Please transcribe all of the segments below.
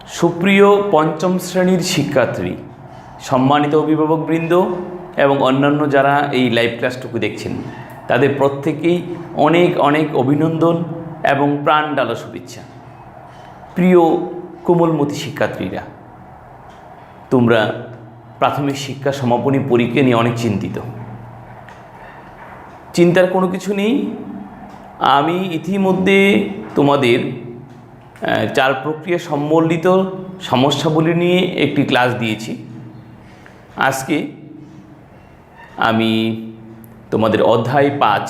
সুপ্রিয় পঞ্চম শ্রেণীর শিক্ষার্থী, সম্মানিত অভিভাবকবৃন্দ এবং অন্যান্য যারা এই লাইভ ক্লাসটুকু দেখছেন, তাদের প্রত্যেকেই অনেক অনেক অভিনন্দন এবং প্রাণ ঢালা শুভেচ্ছা। প্রিয় কোমলমতি শিক্ষার্থীরা, তোমরা প্রাথমিক শিক্ষা সমাপনী পরীক্ষা নিয়ে অনেক চিন্তিত। চিন্তার কোনো কিছু নেই। আমি ইতিমধ্যে তোমাদের 4 প্রক্রিয়া সম্বলিত সমস্যাবলী নিয়ে একটি ক্লাস দিয়েছি। আজকে আমি তোমাদের অধ্যায় 5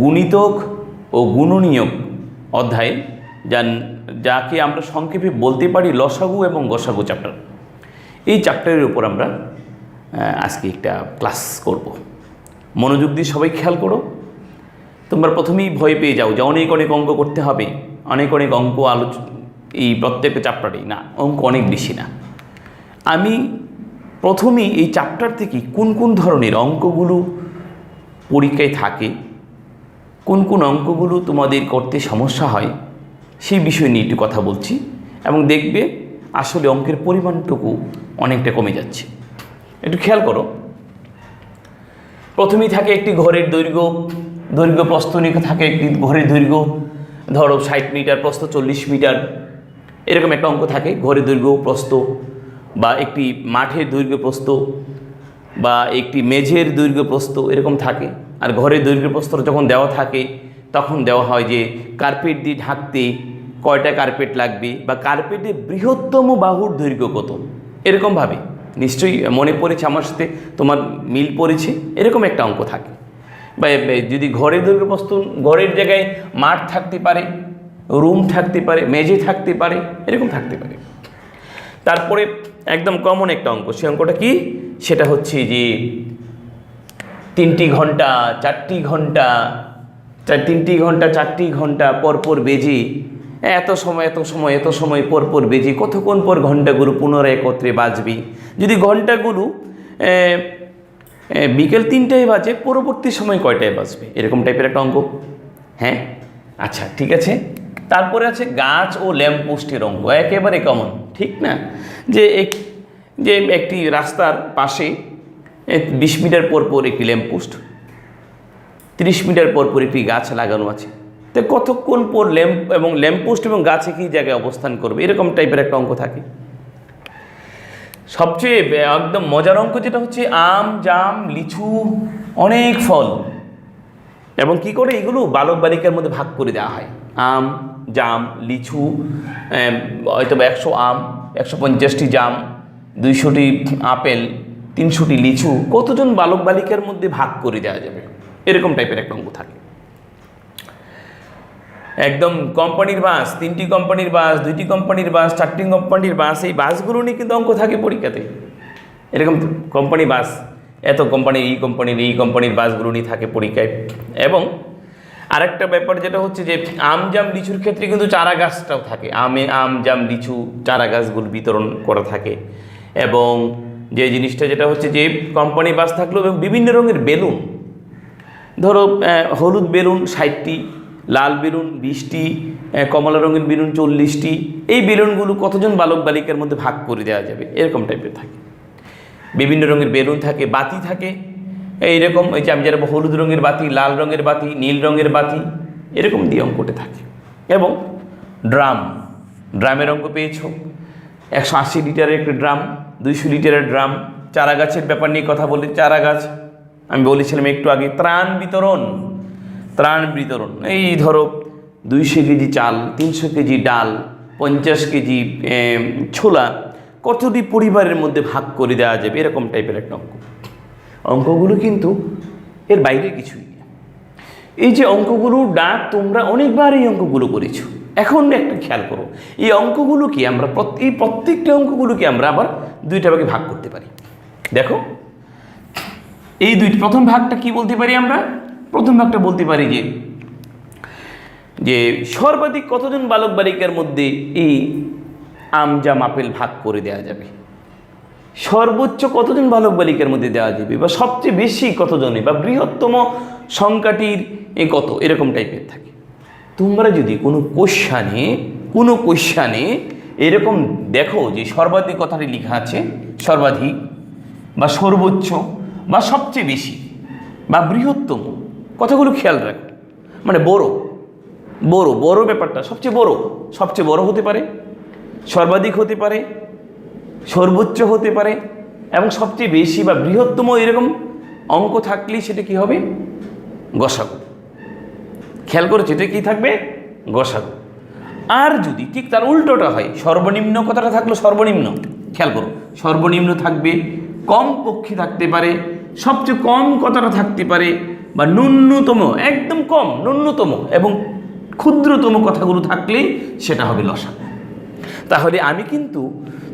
গুণিতক ও গুণনীয়ক অধ্যায়, যাকে আমরা সংক্ষেপে বলতে পারি লসাগু এবং গসাগু চ্যাপ্টার, এই চ্যাপ্টারের উপর আমরা আজকে একটা ক্লাস করব। মনোযোগ দিয়ে সবাই খেয়াল করো। তোমরা প্রথমেই ভয় পেয়ে যাও যে অনেক অনেক অঙ্ক করতে হবে, অনেক অনেক অঙ্ক এই প্রত্যেকটা চ্যাপ্টারেই না, অঙ্ক অনেক বেশি না। আমি প্রথমেই এই চ্যাপ্টার থেকে কোন কোন ধরনের অঙ্কগুলো পরীক্ষায় থাকে, কোন কোন অঙ্কগুলো তোমাদের করতে সমস্যা হয়, সেই বিষয় নিয়ে একটু কথা বলছি এবং দেখবে আসলে অঙ্কের পরিমাণটুকু অনেকটা কমে যাচ্ছে। একটু খেয়াল করো। প্রথমেই থাকে একটি ঘরের দৈর্ঘ্য প্রস্থ নিয়ে থাকে একটি ঘরের দৈর্ঘ্য, ধরো 60 মিটার, প্রস্থ 40 মিটার, এরকম একটা অঙ্ক থাকে। ঘরের দৈর্ঘ্য প্রস্থ, বা একটি মাঠের দৈর্ঘ্য প্রস্থ, বা একটি মেঝের দৈর্ঘ্য প্রস্থ, এরকম থাকে। আর ঘরের দৈর্ঘ্য প্রস্থ যখন দেওয়া থাকে তখন দেওয়া হয় যে কার্পেট দিয়ে ঢাকতে কয়টা কার্পেট লাগবে, বা কার্পেটের বৃহত্তম বাহুর দৈর্ঘ্য কত, এরকমভাবে। নিশ্চয়ই মনে পড়েছে, আমার সাথে তোমার মিল পড়েছে, এরকম একটা অঙ্ক থাকে। বা যদি ঘরের দৈর্ঘ্য প্রস্থ, ঘরের জায়গায় মাঠ থাকতে পারে, রুম থাকতে পারে, মেঝে থাকতে পারে, এরকম থাকতে পারে। তারপরে একদম কমন একটা অঙ্ক, সেই অঙ্কটা কি? সেটা হচ্ছে যে 3টি ঘন্টা 4টি ঘন্টা 3টি ঘন্টা 4টি ঘন্টা পরপর বেজে এত সময় পরপর বেজে কতক্ষণ পর ঘন্টাগুলো পুনরায় একত্রে বাজবে। যদি ঘন্টাগুলো বিকেল 3টায় বাজে, পরবর্তী সময় কয়টায় বাজবে, এরকম টাইপের একটা অঙ্ক। হ্যাঁ, আচ্ছা, ঠিক আছে। তারপরে আছে গাছ ও ল্যাম্পপোস্টের অঙ্ক, একেবারে কমন, ঠিক না? যে একটি রাস্তার পাশে 20 মিটার পরপর একটি ল্যাম্পপোস্ট, 30 মিটার পরপর একটি গাছ লাগানো আছে, তো কতক্ষণ পর ল্যাম্পপোস্ট এবং গাছ একই জায়গায় অবস্থান করবে, এরকম টাইপের একটা অঙ্ক থাকে। সবচেয়ে একদম মজার অঙ্ক যেটা হচ্ছে আম, জাম, লিচু, অনেক ফল, এবং কি করে এগুলো বালক বালিকার মধ্যে ভাগ করে দেওয়া হয়। আম, জাম, লিচু, হয়তো 100 আম, 150টি জাম, 200টি আপেল, 300টি লিচু, কতজন বালক বালিকার মধ্যে ভাগ করে দেওয়া যাবে, এরকম টাইপের একটা অঙ্ক থাকে। একদম কোম্পানির বাস, 3টি কোম্পানির বাস, 2টি কোম্পানির বাস, 4টি কোম্পানির বাস, এই বাসগুলো নিয়ে কিন্তু অঙ্ক থাকে পরীক্ষাতে। এরকম কোম্পানি বাস, এত কোম্পানির এই কোম্পানির বাসগুলো নিয়ে থাকে পরীক্ষায়। এবং আরেকটা ব্যাপার যেটা হচ্ছে যে আম, জাম, লিচুর ক্ষেত্রে কিন্তু চারা গাছটাও থাকে। আম, জাম, লিচু, চারা গাছগুলো বিতরণ করা থাকে। এবং যে জিনিসটা যেটা হচ্ছে যে কোম্পানি বাস থাকলো এবং বিভিন্ন রঙের বেলুন, ধরো হলুদ বেলুন 60টি, লাল বেলুন 20টি, কমলা রঙের বেলুন 40টি, এই বেলুনগুলো কতজন বালক বালিকার মধ্যে ভাগ করে দেওয়া যাবে, এরকম টাইপের থাকে। বিভিন্ন রঙের বেলুন থাকে, বাতি থাকে, এইরকম ওই যে আমি যেরকম হলুদ রঙের বাতি, লাল রঙের বাতি, নীল রঙের বাতি, এরকম দিয়ে অঙ্কটে থাকে। এবং ড্রামের অঙ্ক পেয়েছো, 180 লিটারের একটি ড্রাম, 200 লিটারের ড্রাম। চারা গাছের ব্যাপার নিয়ে কথা বলি। চারা গাছ আমি বলেছিলাম একটু আগে। ত্রাণ বিতরণ, এই ধরো 200 কেজি চাল, 300 কেজি ডাল, 50 কেজি ছোলা, কতটি পরিবারের মধ্যে ভাগ করে দেওয়া যাবে, এরকম টাইপের একটা অঙ্কগুলো কিন্তু এর বাইরে কিছুই নেই। এই যে অঙ্কগুলো তোমরা অনেকবার এই অঙ্কগুলো করেছো। এখন একটা খেয়াল করো, এই অঙ্কগুলোকে আমরা প্রত্যেকটা অঙ্কগুলোকে আমরা আবার 2টা ভাগে ভাগ করতে পারি। দেখো, এই প্রথম ভাগটা কি বলতে পারি আমরা? প্রথম ভাগটা বলতে পারি যে সর্বাধিক কতজন বালক বালিকার মধ্যে এই আম, জাম, আপেল ভাগ করে দেওয়া যাবে, সর্বোচ্চ কতজন বালক বালিকার মধ্যে দেওয়া যাবে, বা সবচেয়ে বেশি কতজনে, বা বৃহত্তম সংখ্যাটির কত, এরকম টাইপের থাকে। তোমরা যদি কোনো কোশ্চানে এরকম দেখো যে সর্বাধিক কথাটি লেখা আছে, সর্বাধিক বা সর্বোচ্চ বা সবচেয়ে বেশি বা বৃহত্তম, কথাগুলো খেয়াল রাখো। মানে বড় বড় বড় ব্যাপারটা সবচেয়ে বড় হতে পারে, সর্বাধিক হতে পারে, সর্বোচ্চ হতে পারে এবং সবচেয়ে বেশি বা বৃহত্তম, এরকম অঙ্ক থাকলেই সেটা কি হবে? গসাগু। খেয়াল করেছো এটা কি থাকবে? গসাগু। আর যদি ঠিক তার উল্টোটা হয়, সর্বনিম্ন কথাটা থাকলো সর্বনিম্ন, খেয়াল করো, সর্বনিম্ন থাকবে, কম পক্ষে থাকতে পারে, সবচেয়ে কম কথাটা থাকতে পারে, বা ন্যূনতম, একদম কম, ন্যূনতম এবং ক্ষুদ্রতম কথাগুলো থাকলেই সেটা হবে লসাগু। তাহলে আমি কিন্তু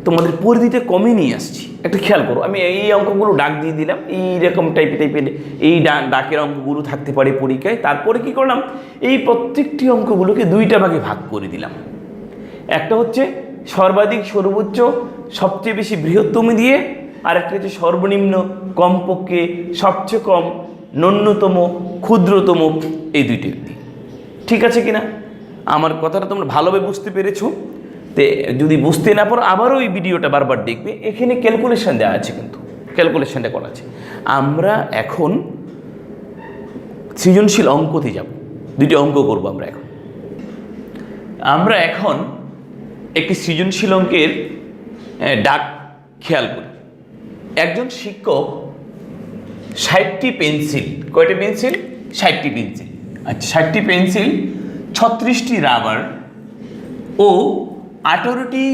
তোমাদের পরিধিতে কমই নিয়ে আসছি। একটা খেয়াল করো, আমি এই অঙ্কগুলো ডাক দিয়ে দিলাম, এইরকম টাইপের এই ডাকের অঙ্কগুলো থাকতে পারে পরীক্ষায়। তারপরে কি করলাম, এই প্রত্যেকটি অঙ্কগুলোকে দুইটা ভাগে ভাগ করে দিলাম। একটা হচ্ছে সর্বাধিক, সর্বোচ্চ, সবচেয়ে বেশি, বৃহত্তম দিয়ে, আর একটা হচ্ছে সর্বনিম্ন, কমপক্ষে, সবচেয়ে কম, ন্যূনতম, ক্ষুদ্রতম, এই দুইটি দিয়ে। ঠিক আছে কিনা? আমার কথাটা তোমরা ভালোভাবে বুঝতে পেরেছো? তে যদি বুঝতে না পারো আবারও এই ভিডিওটা বারবার দেখবে, এখানে ক্যালকুলেশন দেওয়া আছে, কিন্তু ক্যালকুলেশনটা করা আছে। আমরা এখন সৃজনশীল অঙ্কতে যাব, দুটি অঙ্ক করব আমরা এখন একটি সৃজনশীল অঙ্কের ডাক খেয়াল করি। একজন শিক্ষক 60টি পেন্সিল, কয়টি পেন্সিল? 60টি পেন্সিল। আচ্ছা, 60টি পেন্সিল, 36টি রাবার ও 18টি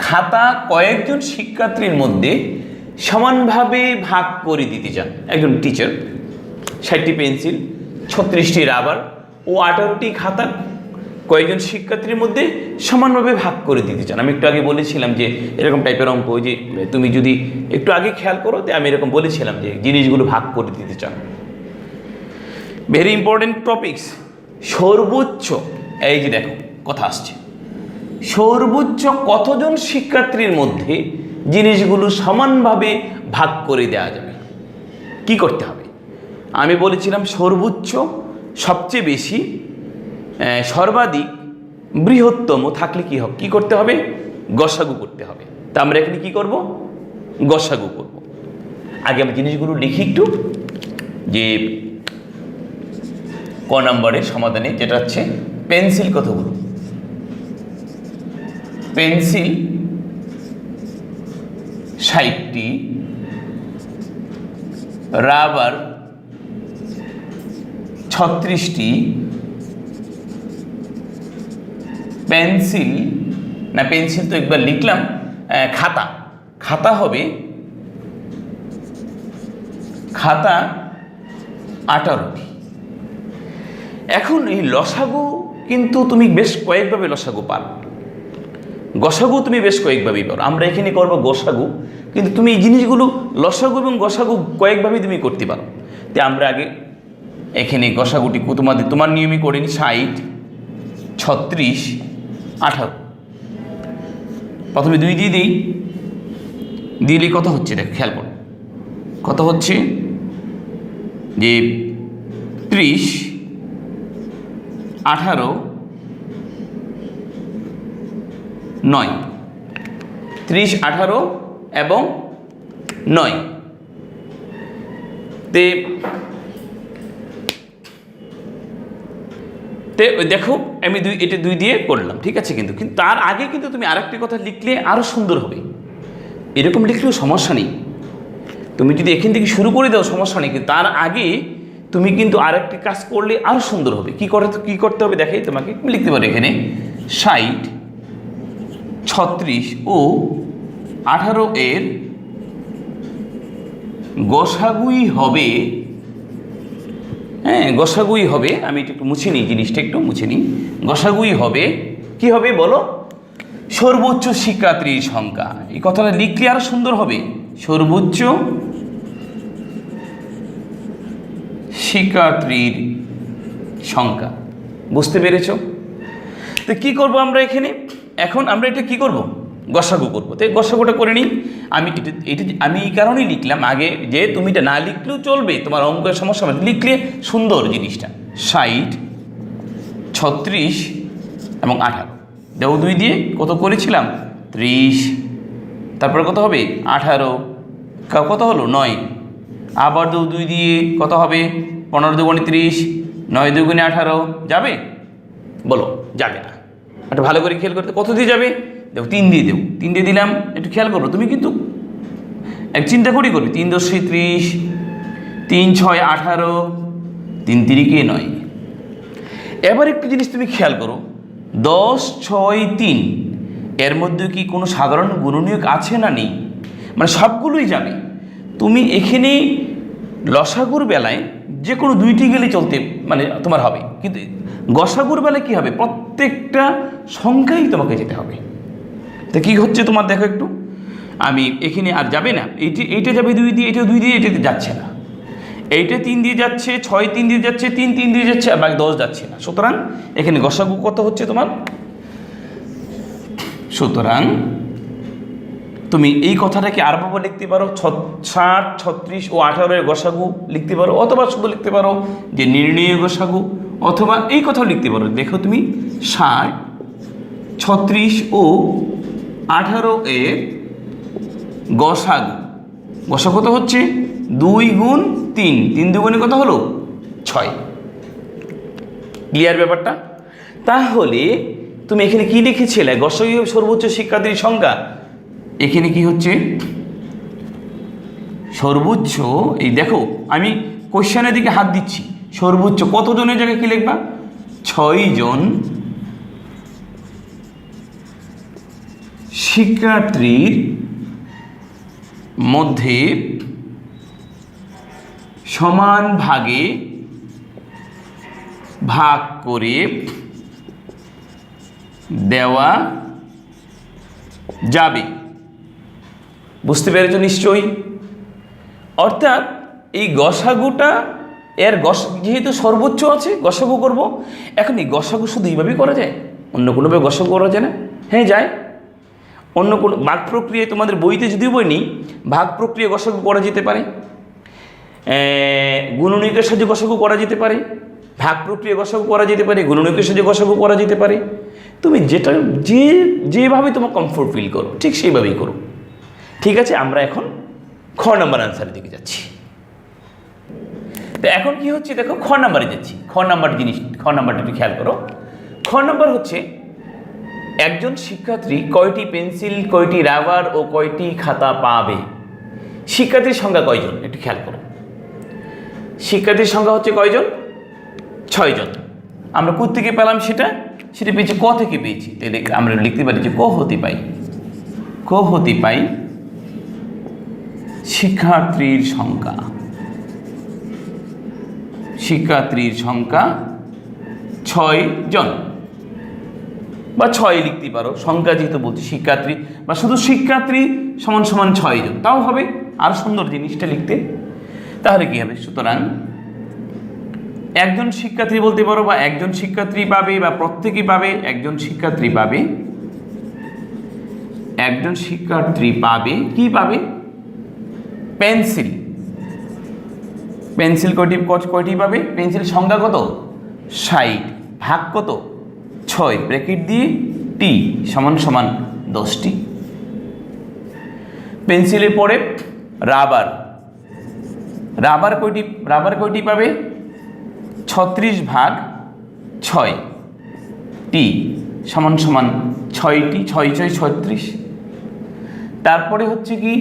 খাতা কয়েকজন শিক্ষার্থীর মধ্যে সমানভাবে ভাগ করে দিতে চান। একজন টিচার 60টি পেন্সিল, 36টি রাবার ও 18টি খাতা কয়েকজন শিক্ষার্থীর মধ্যে সমানভাবে ভাগ করে দিতে চান। আমি একটু আগে বলেছিলাম যে এরকম টাইপের অঙ্ক, যে তুমি যদি একটু আগে খেয়াল করো, আমি এরকম বলেছিলাম যে জিনিসগুলো ভাগ করে দিতে চান। Very important topics. সর্বোচ্চ, এই যে দেখো কথা আসছে, সর্বোচ্চ কতজন শিক্ষার্থীর মধ্যে জিনিসগুলো সমানভাবে ভাগ করে দেওয়া যাবে? কি করতে হবে? আমি বলেছিলাম সর্বোচ্চ, সবচেয়ে বেশি, সর্বাধিক, বৃহত্তম থাকলে কি হবে? কি করতে হবে? গসাগু করতে হবে। তা আমরা এখানে কি করব? গসাগু করব। আগে আমরা জিনিসগুলো লিখি একটু, যে ক নম্বরের সমাধানে যেটা হচ্ছে পেন্সিল কতগুলো? পেন্সিল 60টি, রাবার 36টি, পেন্সিল তো একবার লিখলাম, খাতা হবে 18টি। এখন এই লসাগু কিন্তু তুমি বেশ কয়েকভাবে লসাগু পারো, গসাগু তুমি বেশ কয়েকভাবেই পারো। আমরা এখানে করবো গসাগু, কিন্তু তুমি এই জিনিসগুলো লসাগু এবং গসাগু কয়েকভাবেই তুমি করতে পারো। তো আমরা আগে এখানে গসাগুটি তোমার নিয়মই করে নি। 60, 36, 18। প্রথমে 2 দিয়ে দিই, দিলে কত হচ্ছে দেখ, খেয়াল করো কত হচ্ছে, যে 30, 18, 9, 30, 18 এবং 9। দেখো আমি এটা 2 দিয়ে করলাম, ঠিক আছে। কিন্তু তার আগে কিন্তু তুমি আরেকটি কথা লিখলে আরও সুন্দর হবে। এরকম লিখলেও সমস্যা নেই, তুমি যদি এখান থেকে শুরু করে দাও সমস্যা নেই, কিন্তু তার আগে তুমি কিন্তু আরেকটি কাজ করলে আরও সুন্দর হবে। কি করতে হবে দেখাই তোমাকে, লিখতে পারো এখানে 60, 36 ও 18 এর গসাগুই হবে, গসাগুই হবে। আমি একটু মুছে নিই জিনিসটা, একটু মুছে নিই। গসাগুই হবে, কি হবে বলো? সর্বোচ্চ শিক্ষার্থীর সংখ্যা। এই কথাটা লিখলে আরো সুন্দর হবে, সর্বোচ্চ শিক্ষার্থীর সংখ্যা। বুঝতে পেরেছো? তো কি করব আমরা এখানে? এখন আমরা এটা কি করব? গসাগু করব। তো গসাগুটা করে নিই। আমি এই কারণেই লিখলাম আগে, যে তুমি এটা না লিখলেও চলবে, তোমার অঙ্কের সমস্যা হবে, লিখলে সুন্দর জিনিসটা। 60, 36 এবং 18, 2 দিয়ে কত করেছিলাম? 30, তারপরে কত হবে 18, কত হলো 9, আবার 2 দিয়ে কত হবে 15 দুগুণে 30, 9 দুগুণে 18, যাবে? বলো যাবে না। একটু ভালো করে খেয়াল করতে, কত দিয়ে যাবে? দেখো 3 দিয়ে দেবো, 3 দিয়ে দিলাম, একটু খেয়াল করো তুমি কিন্তু এক চিন্তা করি করবে। 3 × 10 = 30, 3 × 6 = 18, 3 × 3 = 9। এবার একটু জিনিস তুমি খেয়াল করো, 10, 6, 3 এর মধ্যে কি কোনো সাধারণ গুণনীয়ক আছে না নেই? মানে সবগুলোই যাবে। তুমি এখানে লসাগুর বেলায় যে কোনো 2টি গেলে চলতে মানে তোমার হবে, কিন্তু গসাগুর বেলায় কী হবে? প্রত্যেকটা সংখ্যাই তোমাকে যেতে হবে। তো কী হচ্ছে তোমার দেখো একটু, আমি এখানে আর যাবে না, এইটা যাবে 2 দিয়ে, এটা 2 দিয়ে, এটাতে যাচ্ছে না, এইটা 3 দিয়ে যাচ্ছে, 6 3 দিয়ে যাচ্ছে, 3 3 দিয়ে যাচ্ছে, আর বাকি 10 যাচ্ছে না। সুতরাং এখানে গসাগু কত হচ্ছে তোমার? সুতরাং তুমি এই কথাটাকে আরভাবে লিখতে পারো, 60, 36 ও 18 এর গসাগু লিখতে পারো, অথবা শুধু লিখতে পারো যে নির্ণয় গসাগু, অথবা এই কথাও লিখতে পারো। দেখো তুমি 60, 36 ও 18 এর গসাগু, গসাগু কত হচ্ছে 2 × 3, 3 দুগুণে কত হলো 6। ক্লিয়ার ব্যাপারটা? তাহলে তুমি এখানে কি লিখেছিলে? গসাগু সর্বোচ্চ শিক্ষার্থীর সংখ্যা, এখানে কি হচ্ছে সর্বোচ্চ, এই দেখো আমি কোশ্চেনের দিকে হাত দিচ্ছি, সর্বোচ্চ কতজনের জায়গায় কি লিখবা? 6 জন শিক্ষার্থীর মধ্যে সমান ভাগে ভাগ করে দেওয়া যাবে। বুঝতে পেরেছ নিশ্চয়ই? অর্থাৎ এই গসাগুটা এর যেহেতু সর্বোচ্চ আছে গসাগু করব, এখন এই গসাগু শুধু এইভাবেই করা যায়, অন্য কোনোভাবে গসাগু করা যায় না? হ্যাঁ যায়। অন্য কোনো ভাগ প্রক্রিয়ায় তোমাদের বইতে যদিও বই নেই, ভাগ প্রক্রিয়া গসাগু করা যেতে পারে, গুণনীয়কের সাহায্যে গসাগু করা যেতে পারে, ভাগ প্রক্রিয়া গসাগু করা যেতে পারে, গুণনীয়কের সাহায্যে গসাগু করা যেতে পারে। তুমি যেভাবে তোমার কমফোর্ট ফিল করো ঠিক সেইভাবেই করো। ঠিক আছে, আমরা এখন খ নাম্বার আনসারের দিকে যাচ্ছি। তো এখন কি হচ্ছে দেখো, খ নাম্বারে যাচ্ছি। খ নাম্বারটা একটু খেয়াল করো। খ নাম্বার হচ্ছে, একজন শিক্ষার্থী কয়টি পেন্সিল, কয়টি রাবার ও কয়টি খাতা পাবে? শিক্ষার্থীর সংখ্যা কয়জন একটু খেয়াল করো। শিক্ষার্থীর সংখ্যা হচ্ছে কয়জন? 6 জন। আমরা কোত্থেকে পেলাম সেটা পেয়েছি ক থেকে পেয়েছি। তাহলে আমরা লিখতে পারি যে ক হতে পাই শিক্ষার্থীর সংখ্যা 6 জন, বা 6 লিখতে পারো, সংখ্যা যেহেতু বলছি শিক্ষার্থী, বা শুধু শিক্ষার্থী সমান 6 জন, তাও হবে, আর সুন্দর জিনিসটা লিখতে। তাহলে কি হবে? সুতরাং একজন শিক্ষার্থী বলতে পারো, বা একজন শিক্ষার্থী পাবে, বা প্রত্যেকেই পাবে। একজন শিক্ষার্থী পাবে কি পাবে? পেন্সিল কয়টি পাবে? পেন্সিল সংখ্যা কত? 60, ভাগ কত? 6, ব্র্যাকেট দিয়ে টি সমান 10টি। পেন্সিলের পরে রাবার কয়টি পাবে? 36 ভাগ 6, টি সমান 6টি, 6 6 36। তারপরে হচ্ছে কি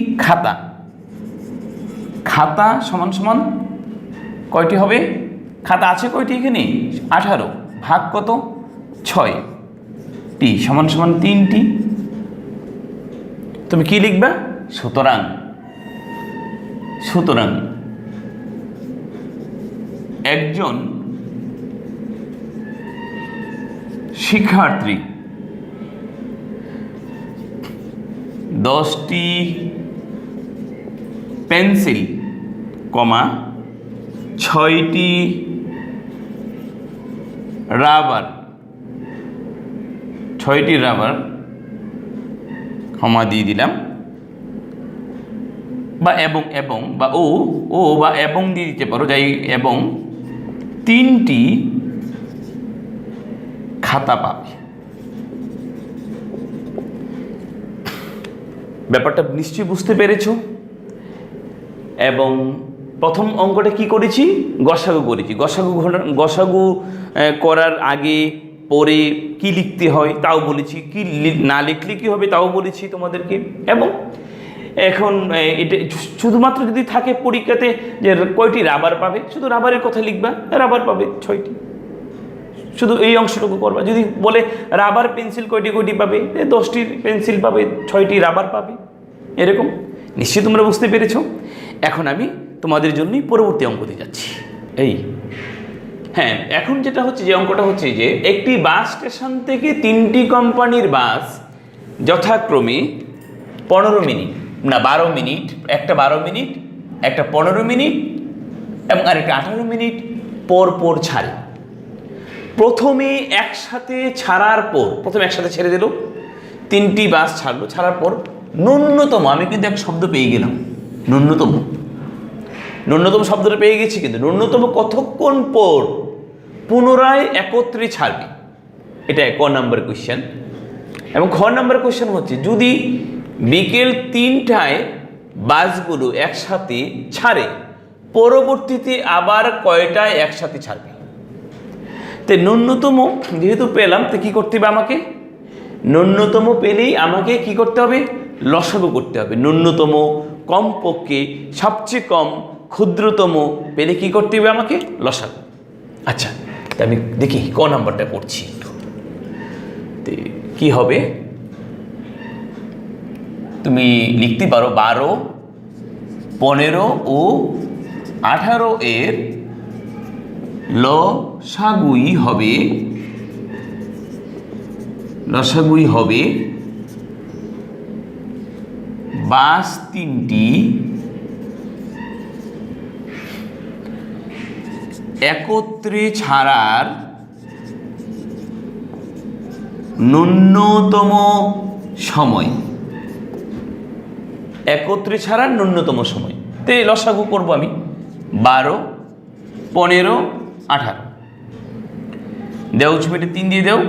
খাতা সমান কয়টি হবে? খাতা আছে কয়টি এখানে? 18, ভাগ কত? 6, টি সমান 3টি। তুমি কি লিখবা? সুতরাং একজন শিক্ষার্থী 10টি পেন্সিল, 6টি রাবার, ক্ষমা দিয়ে দিলাম, বা এবং বা ও বা এবং দিয়ে দিতে পারো, যাই, এবং 3টি খাতা পাবে। ব্যাপারটা নিশ্চয়ই বুঝতে পেরেছ। এবং প্রথম অঙ্কটা কি করেছি, গসাগু করেছি। গসাগু করার আগে পরে কি লিখতে হয় তাও বলেছি, কি না লিখলে কি হবে তাও বলেছি তোমাদেরকে। এবং এখন এটা শুধুমাত্র যদি থাকে পরীক্ষাতে যে কয়টি রাবার পাবে, শুধু রাবারের কথা লিখবা, রাবার পাবে 6টি, শুধু এই অংশটুকু করবা। যদি বলে রাবার পেন্সিল কয়টি পাবে, 10টি পেন্সিল পাবে, 6টি রাবার পাবে, এরকম। নিশ্চয়ই তোমরা বুঝতে পেরেছ। এখন আমি তোমাদের জন্যই পরবর্তী অঙ্কতে যাচ্ছি। হ্যাঁ, এখন যেটা হচ্ছে, যে অঙ্কটা হচ্ছে যে একটি বাস স্টেশন থেকে 3টি কোম্পানির বাস যথাক্রমে 15 মিনিট, না 12 মিনিট, একটা 12 মিনিট, একটা 15 মিনিট এবং আরেকটা 18 মিনিট পর পর ছাড়ে। প্রথমে একসাথে ছাড়ার পর, প্রথমে একসাথে ছেড়ে দিল, 3টি বাস ছাড়লো, ছাড়ার পর ন্যূনতম, আমি কিন্তু এক শব্দ পেয়ে গেলাম, ন্যূনতম শব্দটা পেয়ে গেছি, কিন্তু ন্যূনতম কতক্ষণ পর পুনরায় একত্রে ছাড়বে, এটা ক নাম্বার কোয়েশ্চেন। এবং খ নাম্বার কোয়েশ্চেন হচ্ছে, যদি বিকেল 3টায় বাসগুলো একসাথে ছাড়ে, পরবর্তীতে আবার কয়টায় একসাথে ছাড়বে। তো ন্যূনতম যেহেতু পেলাম, তো কী করতে হবে আমাকে, ন্যূনতম পেলেই আমাকে কি করতে হবে, লসাগু করতে হবে। ন্যূনতম, কমপক্ষে, সবচেয়ে কম, ক্ষুদ্রতম পেলে কি করতে হবে আমাকে, লসাগু। আচ্ছা, আমি দেখি ক নাম্বারটা করছি একটু, কি হবে। তুমি লিখতে পারো 12, 15 ও 18 এর লসাগুই হবে বাস 3টি একত্রে ছাড়ার ন্যূনতম সময়, একত্রে ছাড়ার ন্যূনতম সময়। তো লসাগু করব আমি, 12, 15, 18। দেও ছবিটা 3 দিয়ে দেও,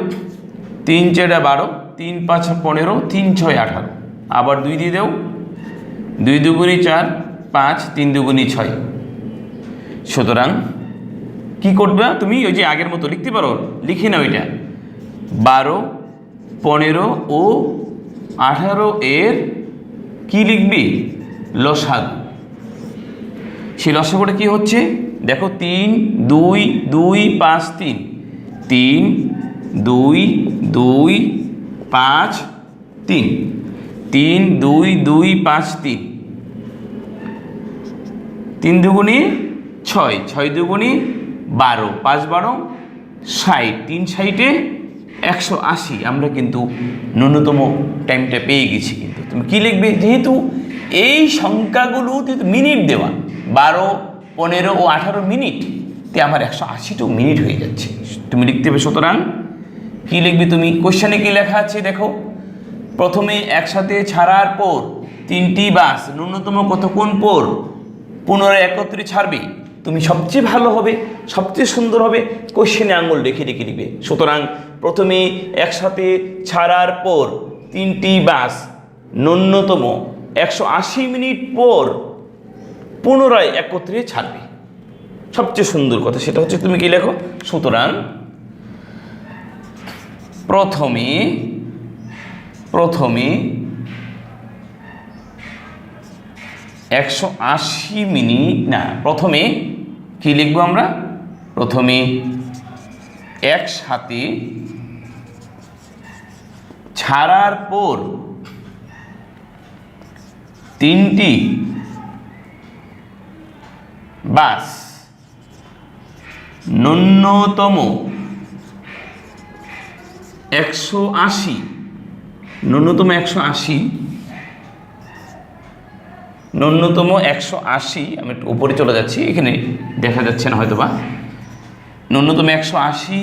3 4 12, 3 5 15, 3 6 18। আবার 2 দিয়ে দেও, 2 দুগুণে 4, 5, 3 দুগুণে 6। সুতরাং কি করবে তুমি, ওই যে আগের মতো লিখতে পারো, লিখে নাও এটা, 12, 15 ও 18 এর কি লিখবি, লসাগু। সেই লসাগুটা কি হচ্ছে দেখো, 3 2 2 5 3, 3 2 2 5 3, 3 2 2 5 3, 3 দুগুণে 6, 6 দুগুণে 12, 5 12 60, 3 60 180। আমরা কিন্তু ন্যূনতম টাইমটা পেয়ে গেছি। কিন্তু তুমি কি লিখবে, যেহেতু এই সংখ্যাগুলো যেহেতু মিনিট দেওয়া, 12, 15 ও 18 মিনিট, তে আমার 180টা মিনিট হয়ে যাচ্ছে, তুমি লিখতে হবে। সুতরাং কি লিখবে তুমি, কোশ্চেনে কি লেখা আছে দেখো, প্রথমে একসাথে ছাড়ার পর 3টি বাস ন্যূনতম কতক্ষণ পর পুনরায় একত্রে ছাড়বে। তুমি সবচেয়ে ভালো হবে, সবচেয়ে সুন্দর হবে কোশ্চেনে আঙুল রেখে রেখে দিবে। সুতরাং প্রথমে একসাথে ছাড়ার পর 3টি বাস ন্যূনতম 180 মিনিট পর পুনরায় একত্রে ছাড়বে। সবচেয়ে সুন্দর কথা সেটা হচ্ছে তুমি কি লেখো, সুতরাং প্রথমে 180 মিনিট, না প্রথমে কি লিখবো আমরা, প্রথমে একসাথে ছাড়ার পর 3টি বাস ন্যূনতম 180, ন্যূনতম 180, আমি একটু উপরে চলে যাচ্ছি, এখানে দেখা যাচ্ছে না হয়তো বা, ন্যূনতম 180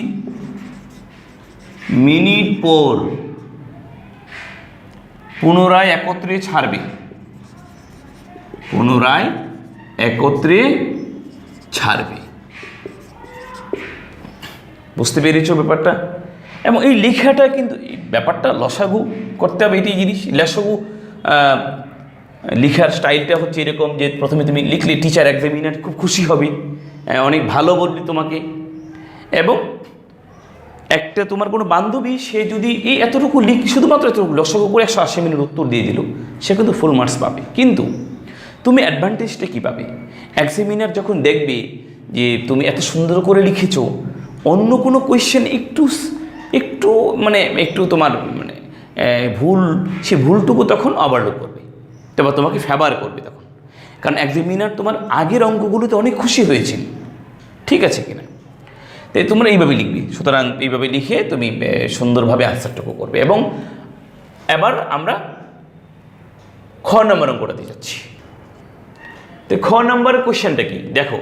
মিনিট পর পুনরায় একত্রে ছাড়বে, পুনরায় একত্রে ছাড়বে। বুঝতে পেরেছো ব্যাপারটা? এবং এই লেখাটা কিন্তু এই ব্যাপারটা লসাগু করতে হবে, এটি জিনিস লসাগু লেখার স্টাইলটা হচ্ছে এরকম যে প্রথমে তুমি লিখলে টিচার এক্সামিনার খুব খুশি হবে, অনেক ভালো বলবে তোমাকে। এবং একটা তোমার কোনো বান্ধবী সে যদি এই এতটুকু শুধুমাত্র এতটুকু লসক করে 180 মিনিট উত্তর দিয়ে দিল, সে কিন্তু ফুল মার্কস পাবে। কিন্তু তুমি অ্যাডভান্টেজটা কী পাবে? এক্সামিনার যখন দেখবে যে তুমি এত সুন্দর করে লিখেছো, অন্য কোনো কোয়েশ্চেন একটু একটু তোমার ভুল, সে ভুলটুকু তখন ওভারলুক করবে, তবে তোমাকে ফেভার করবে তখন, কারণ এক্সামিনার তোমার আগের অঙ্কগুলোতে অনেক খুশি হয়েছিল, ঠিক আছে কিনা? তাই তোমরা এইভাবে লিখবে। সুতরাং এইভাবে লিখে তুমি সুন্দরভাবে আনসারটুকু করবে। এবং এবার আমরা খ নম্বর অঙ্কটাতে যাচ্ছি। তো খ নম্বর কোশ্চেনটা কি দেখো,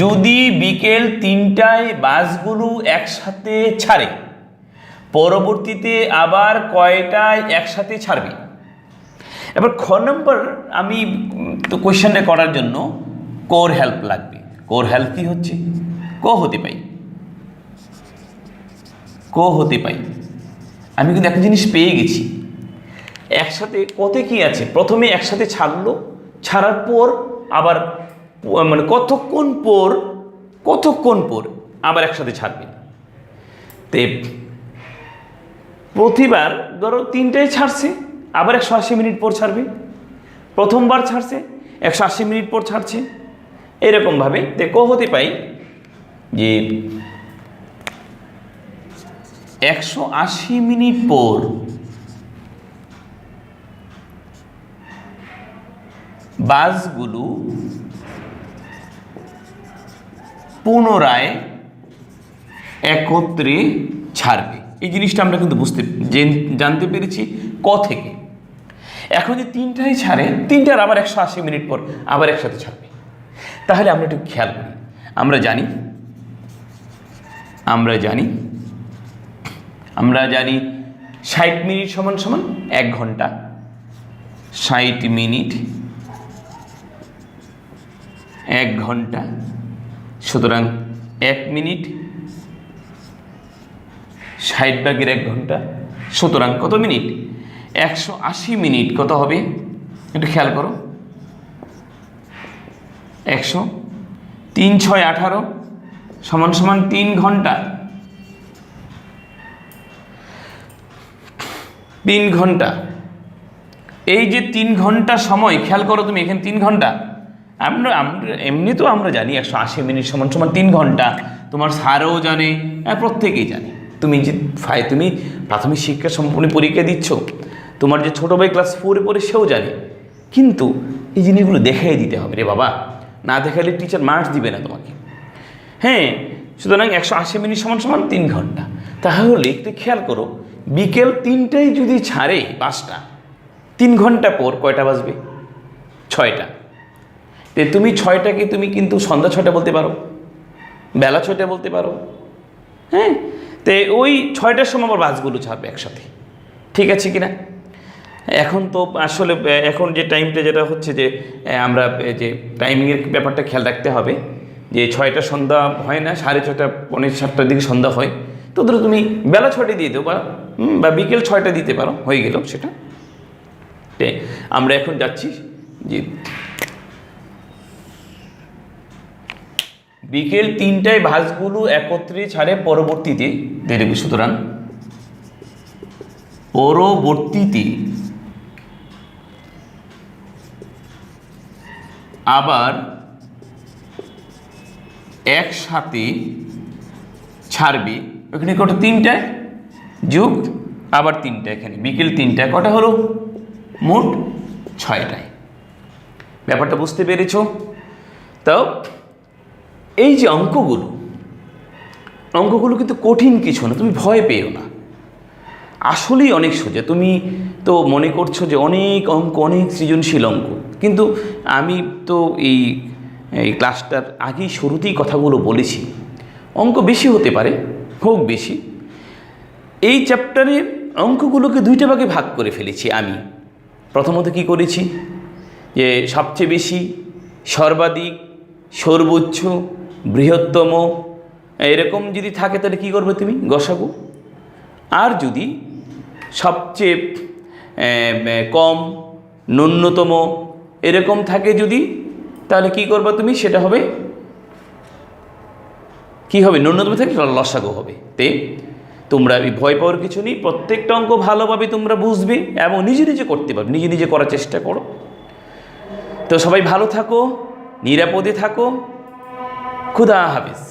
যদি বিকেল 3টায় বাসগুলো একসাথে ছাড়ে, পরবর্তীতে আবার কয়টায় একসাথে ছাড়বে? এবার খ নম্বর আমি তো কোয়েশ্চেনটা করার জন্য কোর হেল্প লাগবে। কোর হেল্প কি হচ্ছে? ক হতে পাই। আমি কিন্তু একটা জিনিস পেয়ে গেছি, একসাথে কতে কি আছে, প্রথমে একসাথে ছাড়লো, ছাড়ার পর আবার কতক্ষণ পর আবার একসাথে ছাড়বে। তে প্রতিবার ধরো 3টায় ছাড়ছে, আবার 180 মিনিট পর ছাড়বে, প্রথমবার ছাড়ছে 180 মিনিট পর ছাড়ছে, এরকমভাবে ক হতে পাই যে 180 মিনিট পর বাসগুলো পুনরায় একত্রে ছাড়বে। এই জিনিসটা আমরা কিন্তু জানতে পেরেছি ক থেকে। এখন যে 3টায় ছাড়ে, 3টার আবার 180 মিনিট পর আবার একসাথে ছাড়বে, তাহলে আমরা একটু খেয়াল করি। আমরা জানি 60 মিনিট সমান 1 ঘন্টা, 60 মিনিট 1 ঘন্টা, সুতরাং 1 মিনিট 60/1 ঘন্টা, সুতরাং কত মিনিট? 180 মিনিট কত হবে একটু খেয়াল করো। 3 6 18 সমান 3 ঘন্টা। 3 ঘন্টা, এই যে 3 ঘন্টা সময় খেয়াল করো তুমি, এখানে 3 ঘন্টা। আমরা এমনি তো আমরা জানি 180 মিনিট সমান 3 ঘন্টা, তোমার স্যারও জানে, প্রত্যেকেই জানে। তুমি প্রাথমিক শিক্ষা সম্পূর্ণ পরীক্ষা দিচ্ছ, তোমার যে ছোটো ভাই ক্লাস 4-এ পড়ে সেও জানে। কিন্তু এই জিনিসগুলো দেখাই দিতে হবে রে বাবা, না দেখালে টিচার মার্কস দিবে না তোমাকে। হ্যাঁ, সুতরাং 180 মিনিট সমান 3 ঘন্টা। তাহলে একটু খেয়াল করো, বিকেল 3টায় যদি ছাড়ে বাসটা, 3 ঘন্টা পর কয়টা বাজবে? 6টা। তো তুমি 6টাকে তুমি কিন্তু সন্ধ্যা 6টা বলতে পারো, বেলা 6টা বলতে পারো। হ্যাঁ, তো ওই 6টার সময় আবার বাসগুলো ছাড়বে একসাথে, ঠিক আছে কিনা? এখন তো আসলে এখন যে টাইমটা যেটা হচ্ছে যে আমরা যে টাইমিংয়ের ব্যাপারটা খেয়াল রাখতে হবে, যে 6টা সন্ধ্যা হয় না, 6:30 পৌনে 7টার দিকে সন্ধ্যা হয়। তো ধরো তুমি বেলা 6টায় দিয়ে দেবো বা বিকেল 6টা দিতে পারো, হয়ে গেল সেটা। আমরা এখন যাচ্ছি যে বিকেল 3টায় বাসগুলো একত্রে ছাড়ে, পরবর্তীতে দেখবে। সুতরাং পরবর্তীতে আবার একসাথে ছাড়বে। ওখানে কটা? 3টায় যোগ আবার 3টা, এখানে বিকেল 3টায় কটা হলো? মোট 6টায়। ব্যাপারটা বুঝতে পেরেছ? তাও এই যে অঙ্কগুলো কিন্তু কঠিন কিছু না, তুমি ভয় পেও না, আসলেই অনেক সোজা। তুমি তো মনে করছো যে অনেক অঙ্ক, অনেক সৃজনশীল অঙ্ক, কিন্তু আমি তো এই ক্লাসটার আগেই শুরুতেই কথাগুলো বলেছি, অঙ্ক বেশি হতে পারে, হোক বেশি। এই চ্যাপ্টারের অঙ্কগুলোকে 2টা ভাগে ভাগ করে ফেলেছি আমি। প্রথমত কি করেছি, যে সবচেয়ে বেশি, সর্বাধিক, সর্বোচ্চ, বৃহত্তম, এরকম যদি থাকে তাহলে কী করবে তুমি? গসাগু। আর যদি সবচেয়ে কম, ন্যূনতম এরকম থাকে যদি, তাহলে কি করবে তুমি, সেটা হবে কি হবে, ন্যূনতম থেকে লসাগু হবে। তোমরা এই ভয় পাওয়ার কিছু নেই, প্রত্যেকটা অঙ্ক ভালোভাবে তোমরা বুঝবে এবং নিজে নিজে করতে পারবে, নিজে নিজে করার চেষ্টা করো। তো সবাই ভালো থাকো, নিরাপদে থাকো, খুদা হাফেজ।